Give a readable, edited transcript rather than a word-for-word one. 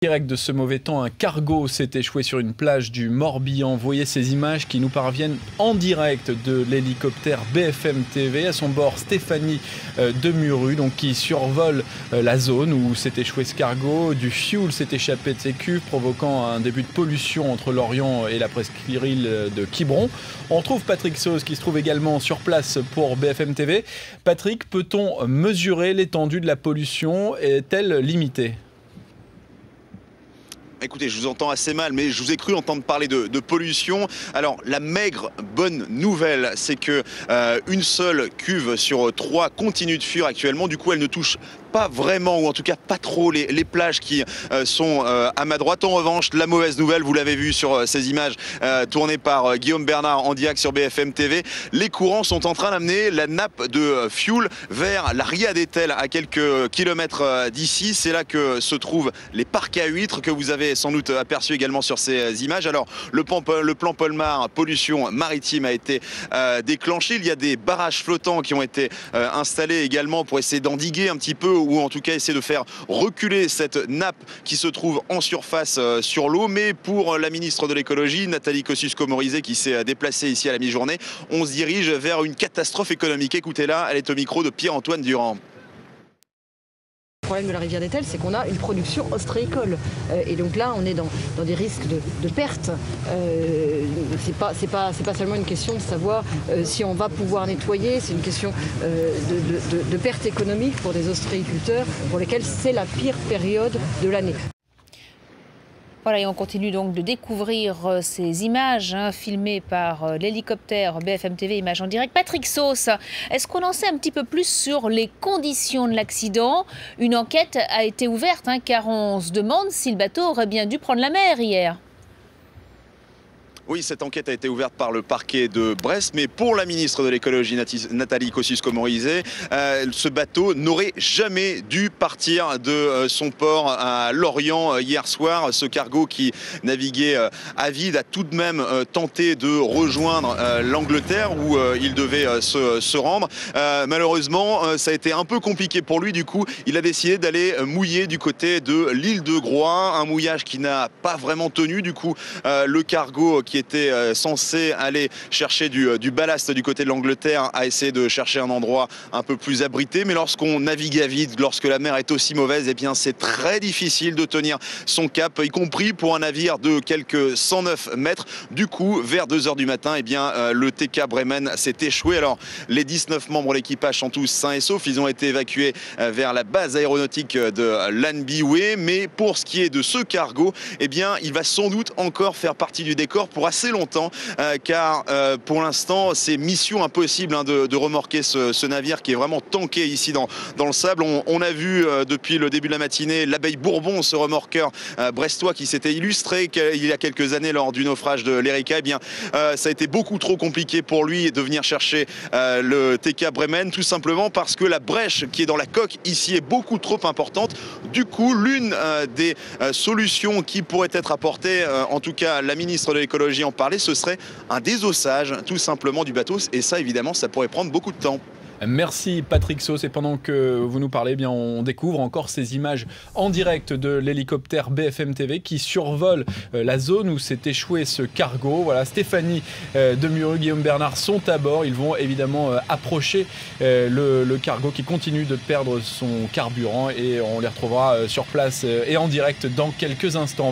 Direct de ce mauvais temps, un cargo s'est échoué sur une plage du Morbihan. Vous voyez ces images qui nous parviennent en direct de l'hélicoptère BFM TV. À son bord, Stéphanie Demuru, donc qui survole la zone où s'est échoué ce cargo. Du fioul s'est échappé de ses cuves, provoquant un début de pollution entre Lorient et la presqu'île de Quiberon. On retrouve Patrick Sauce qui se trouve également sur place pour BFM TV. Patrick, peut-on mesurer l'étendue de la pollution? Est-elle limitée? Écoutez, je vous entends assez mal, mais je vous ai cru entendre parler de pollution. Alors, la maigre bonne nouvelle, c'est que une seule cuve sur 3 continue de fuir actuellement. Du coup, elle ne touche pas vraiment, ou en tout cas pas trop, les plages qui sont à ma droite. En revanche, la mauvaise nouvelle, vous l'avez vu sur ces images tournées par Guillaume Bernard en direct sur BFM TV, les courants sont en train d'amener la nappe de fioul vers la Ria d'Etel, à quelques kilomètres d'ici. C'est là que se trouvent les parcs à huîtres que vous avez sans doute aperçu également sur ces images. Alors, le plan Polmar pollution maritime a été déclenché. Il y a des barrages flottants qui ont été installés également pour essayer d'endiguer un petit peu, ou en tout cas essayer de faire reculer cette nappe qui se trouve en surface sur l'eau. Mais pour la ministre de l'écologie, Nathalie Kosciusko-Morizet, qui s'est déplacée ici à la mi-journée, on se dirige vers une catastrophe économique. Écoutez-la, elle est au micro de Pierre-Antoine Durand. Le problème de la rivière d'Etel, c'est qu'on a une production ostréicole. Et donc là, on est dans des risques de perte. C'est pas seulement une question de savoir si on va pouvoir nettoyer, c'est une question de perte économique pour des ostréiculteurs pour lesquels c'est la pire période de l'année. Voilà, et on continue donc de découvrir ces images filmées par l'hélicoptère BFM TV, images en direct. Patrick Sauce, est-ce qu'on en sait un petit peu plus sur les conditions de l'accident? Une enquête a été ouverte, car on se demande si le bateau aurait bien dû prendre la mer hier. Oui, cette enquête a été ouverte par le parquet de Brest, mais pour la ministre de l'écologie, Nathalie Kosciusko-Morizet, ce bateau n'aurait jamais dû partir de son port à Lorient hier soir. Ce cargo qui naviguait à vide a tout de même tenté de rejoindre l'Angleterre où il devait se rendre. Malheureusement, ça a été un peu compliqué pour lui. Du coup, il a décidé d'aller mouiller du côté de l'île de Groix, un mouillage qui n'a pas vraiment tenu. Du coup, le cargo qui était censé aller chercher du ballast du côté de l'Angleterre a essayé de chercher un endroit un peu plus abrité. Mais lorsqu'on navigue à vide, lorsque la mer est aussi mauvaise, eh bien c'est très difficile de tenir son cap, y compris pour un navire de quelques 109 mètres. Du coup, vers 2 h du matin, eh bien, le TK Bremen s'est échoué. Alors, les 19 membres de l'équipage sont tous sains et saufs. Ils ont été évacués vers la base aéronautique de Lanbiwe. Mais pour ce qui est de ce cargo, eh bien, il va sans doute encore faire partie du décor pour assez longtemps, car pour l'instant c'est mission impossible de remorquer ce navire qui est vraiment tanké ici dans le sable. On a vu depuis le début de la matinée l'Abeille Bourbon, ce remorqueur brestois qui s'était illustré il y a quelques années lors du naufrage de l'Erika. Eh bien, ça a été beaucoup trop compliqué pour lui de venir chercher le TK Bremen, tout simplement parce que la brèche qui est dans la coque ici est beaucoup trop importante. Du coup, l'une des solutions qui pourrait être apportée, en tout cas la ministre de l'écologie en parlait, ce serait un désossage tout simplement du bateau, et ça évidemment ça pourrait prendre beaucoup de temps. Merci Patrick Sauce, et pendant que vous nous parlez, bien, on découvre encore ces images en direct de l'hélicoptère BFM TV qui survole la zone où s'est échoué ce cargo. Voilà, Stéphanie Demuru, Guillaume Bernard sont à bord. Ils vont évidemment approcher le cargo qui continue de perdre son carburant, et on les retrouvera sur place et en direct dans quelques instants.